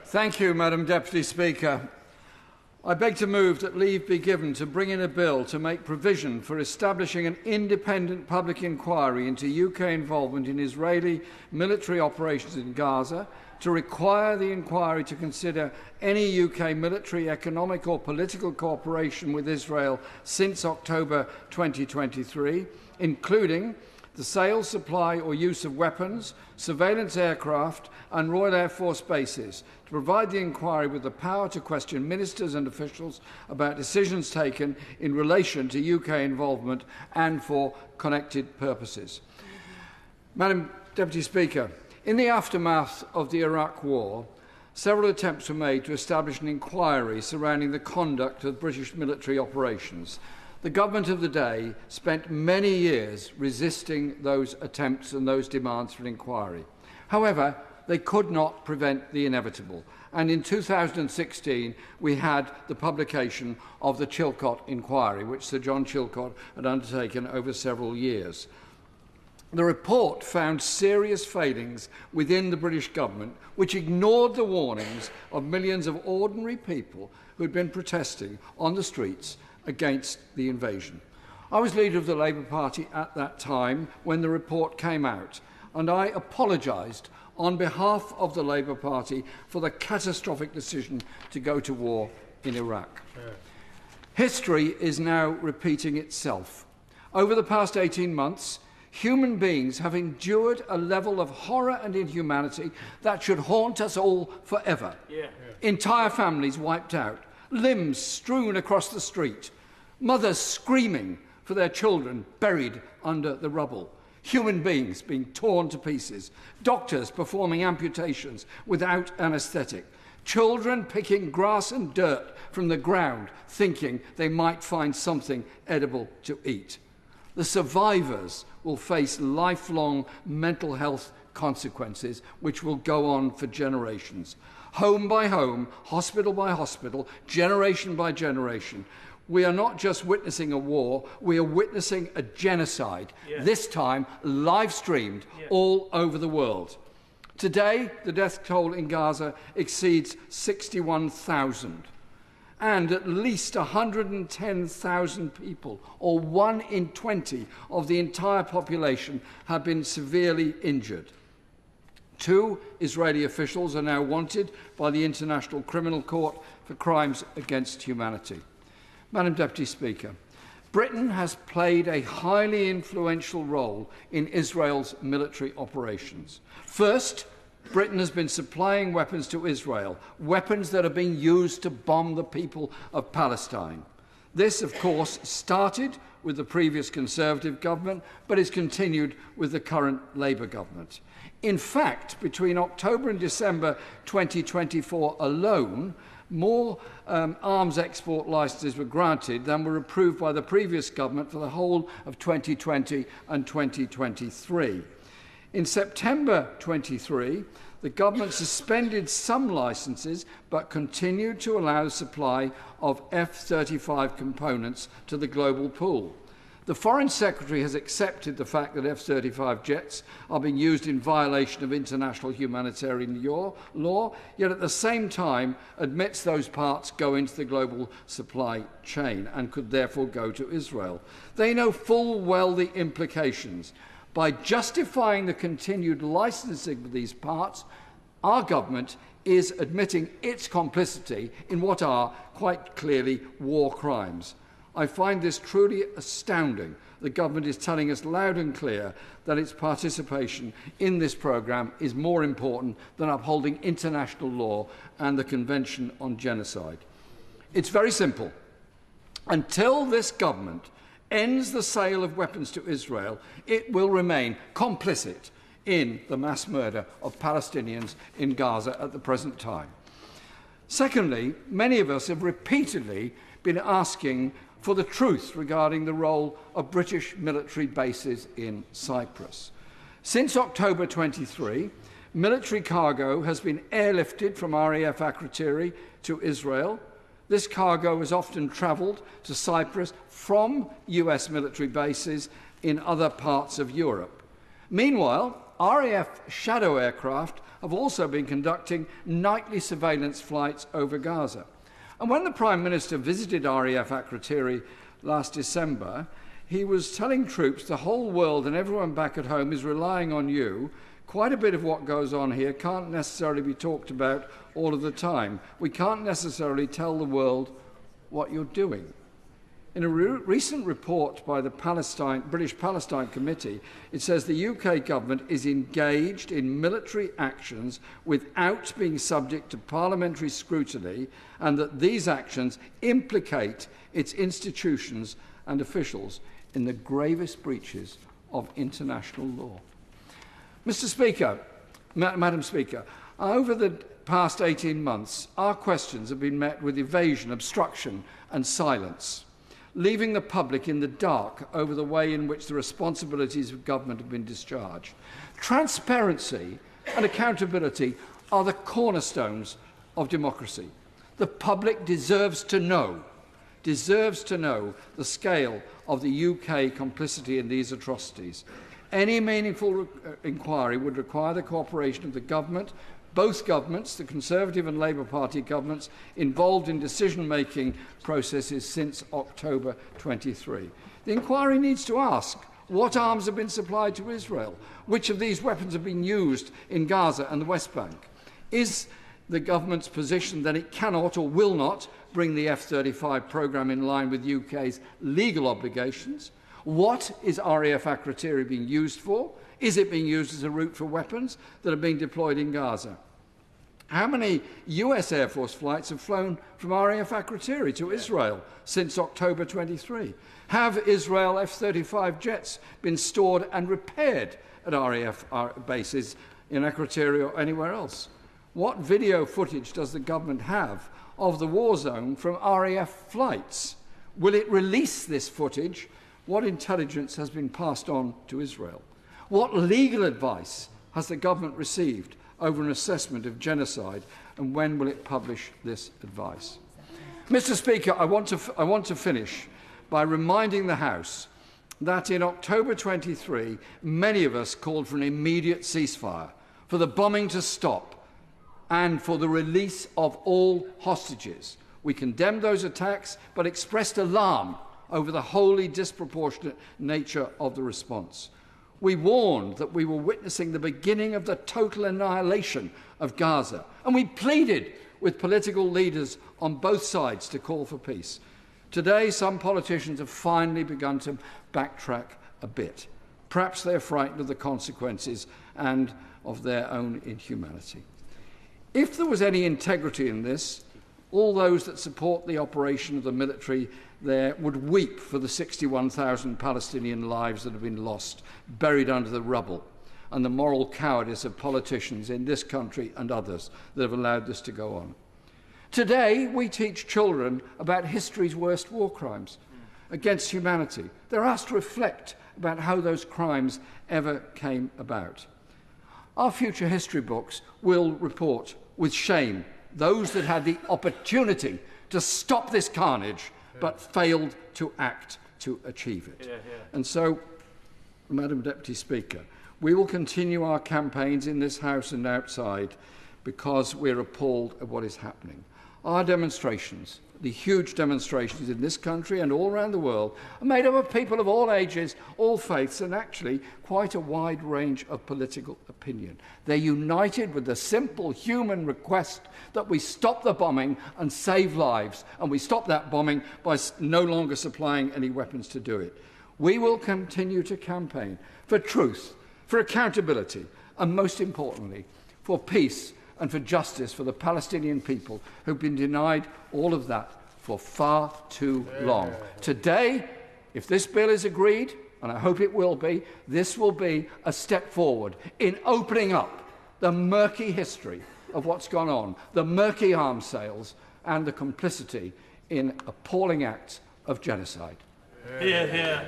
Thank you, Madam Deputy Speaker. I beg to move that leave be given to bring in a bill to make provision for establishing an independent public inquiry into UK involvement in Israeli military operations in Gaza, to require the inquiry to consider any UK military, economic or political cooperation with Israel since October 2023, including the sale, supply or use of weapons, surveillance aircraft and Royal Air Force bases, to provide the inquiry with the power to question ministers and officials about decisions taken in relation to UK involvement and for connected purposes. Madam Deputy Speaker, in the aftermath of the Iraq War, several attempts were made to establish an inquiry surrounding the conduct of British military operations. The government of the day spent many years resisting those attempts and those demands for an inquiry. However, they could not prevent the inevitable, and in 2016 we had the publication of the Chilcot Inquiry, which Sir John Chilcot had undertaken over several years. The report found serious failings within the British government, which ignored the warnings of millions of ordinary people who had been protesting on the streets against the invasion. I was leader of the Labour Party at that time when the report came out, and I apologised on behalf of the Labour Party for the catastrophic decision to go to war in Iraq. History is now repeating itself. Over the past 18 months, human beings have endured a level of horror and inhumanity that should haunt us all forever. Entire families wiped out, limbs strewn across the street, mothers screaming for their children buried under the rubble, human beings being torn to pieces, doctors performing amputations without anaesthetic, children picking grass and dirt from the ground thinking they might find something edible to eat. The survivors will face lifelong mental health consequences which will go on for generations. Home by home, hospital by hospital, generation by generation. We are not just witnessing a war, we are witnessing a genocide, this time live-streamed all over the world. Today, the death toll in Gaza exceeds 61,000, and at least 110,000 people, or 1 in 20 of the entire population, have been severely injured. 2 Israeli officials are now wanted by the International Criminal Court for crimes against humanity. Madam Deputy Speaker, Britain has played a highly influential role in Israel's military operations. First, Britain has been supplying weapons to Israel, weapons that are being used to bomb the people of Palestine. This, of course, started with the previous Conservative government, but is continued with the current Labour government. In fact, between October and December 2024 alone, more arms export licences were granted than were approved by the previous government for the whole of 2020 and 2023. In September 23, the government suspended some licences but continued to allow the supply of F-35 components to the global pool. The Foreign Secretary has accepted the fact that F-35 jets are being used in violation of international humanitarian law, yet at the same time admits those parts go into the global supply chain and could therefore go to Israel. They know full well the implications. By justifying the continued licensing of these parts, our government is admitting its complicity in what are quite clearly war crimes. I find this truly astounding. The government is telling us loud and clear that its participation in this programme is more important than upholding international law and the Convention on Genocide. It's very simple. Until this government ends the sale of weapons to Israel, it will remain complicit in the mass murder of Palestinians in Gaza at the present time. Secondly, many of us have repeatedly been asking for the truth regarding the role of British military bases in Cyprus. Since October 23, military cargo has been airlifted from RAF Akrotiri to Israel. This cargo has often travelled to Cyprus from US military bases in other parts of Europe. Meanwhile, RAF shadow aircraft have also been conducting nightly surveillance flights over Gaza. And when the Prime Minister visited RAF Akrotiri last December, he was telling troops the whole world and everyone back at home is relying on you. Quite a bit of what goes on here can't necessarily be talked about all of the time. We can't necessarily tell the world what you're doing. In a recent report by the British Palestine Committee, it says the UK government is engaged in military actions without being subject to parliamentary scrutiny, and that these actions implicate its institutions and officials in the gravest breaches of international law. Mr. Speaker, Madam Speaker, over the past 18 months, our questions have been met with evasion, obstruction and silence, leaving the public in the dark over the way in which the responsibilities of government have been discharged. Transparency and accountability are the cornerstones of democracy. The public deserves to know the scale of the UK complicity in these atrocities. Any meaningful inquiry would require the cooperation of the government, both governments, the Conservative and Labour Party governments, involved in decision-making processes since October 23. The inquiry needs to ask what arms have been supplied to Israel, which of these weapons have been used in Gaza and the West Bank. Is the government's position that it cannot or will not bring the F-35 programme in line with UK's legal obligations? What is RAF Akrotiri being used for? Is it being used as a route for weapons that are being deployed in Gaza? How many US Air Force flights have flown from RAF Akrotiri to Israel since October 23? Have Israel F-35 jets been stored and repaired at RAF bases in Akrotiri or anywhere else? What video footage does the government have of the war zone from RAF flights? Will it release this footage? What intelligence has been passed on to Israel? What legal advice has the government received over an assessment of genocide, and when will it publish this advice? Mr. Speaker, I want to finish by reminding the House that in October 23, many of us called for an immediate ceasefire, for the bombing to stop, and for the release of all hostages. We condemned those attacks, but expressed alarm over the wholly disproportionate nature of the response. We warned that we were witnessing the beginning of the total annihilation of Gaza, and we pleaded with political leaders on both sides to call for peace. Today, some politicians have finally begun to backtrack a bit. Perhaps they're frightened of the consequences and of their own inhumanity. If there was any integrity in this, all those that support the operation of the military there would weep for the 61,000 Palestinian lives that have been lost, buried under the rubble, and the moral cowardice of politicians in this country and others that have allowed this to go on. Today, we teach children about history's worst war crimes against humanity. They're asked to reflect about how those crimes ever came about. Our future history books will report with shame those that had the opportunity to stop this carnage but failed to act to achieve it. And so, Madam Deputy Speaker, we will continue our campaigns in this House and outside because we're appalled at what is happening. Our demonstrations, the huge demonstrations in this country and all around the world, are made up of people of all ages, all faiths, and actually quite a wide range of political opinion. They're united with the simple human request that we stop the bombing and save lives, and we stop that bombing by no longer supplying any weapons to do it. We will continue to campaign for truth, for accountability, and most importantly, for peace and for justice for the Palestinian people who've been denied all of that for far too long. Today, if this bill is agreed, and I hope it will be, this will be a step forward in opening up the murky history of what's gone on, the murky arms sales, and the complicity in appalling acts of genocide. The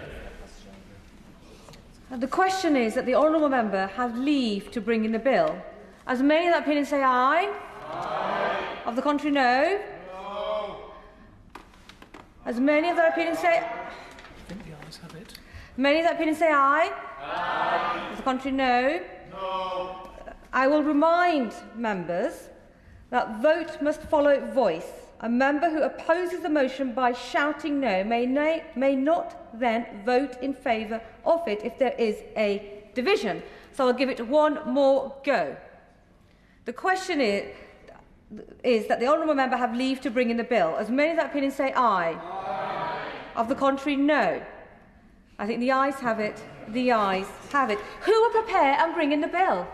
question is that the honourable member has leave to bring in the bill. As many of that opinion say aye. Aye. Of the contrary, no. No. As many of that opinion say... I think the ayes have it. Many of that opinion say aye. Aye. Of the contrary, no. No. I will remind members that vote must follow voice. A member who opposes the motion by shouting no may not then vote in favour of it if there is a division. So I'll give it one more go. The question is that the honourable member have leave to bring in the bill. As many of that opinion say aye. Aye. Of the contrary, no. I think the ayes have it. The ayes have it. Who will prepare and bring in the bill?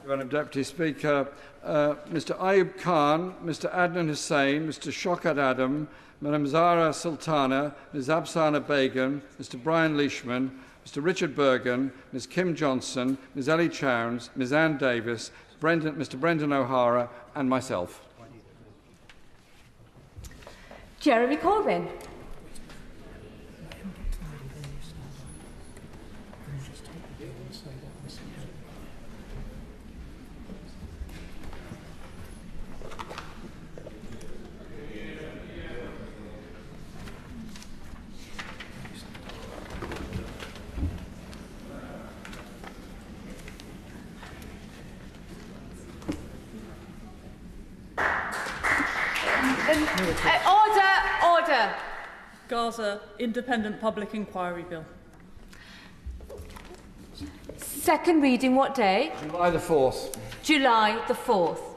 Madam Deputy Speaker, Mr Ayub Khan, Mr Adnan Hussain, Mr Shokat Adam, Madam Zara Sultana, Ms Absana Begum, Mr Brian Leishman, Mr Richard Bergen, Ms Kim Johnson, Ms Ellie Chowns, Ms Anne Davis, Mr Brendan O'Hara and myself. Jeremy Corbyn. Order! Gaza Independent Public Inquiry Bill. Second reading what day? July the 4th. July the 4th.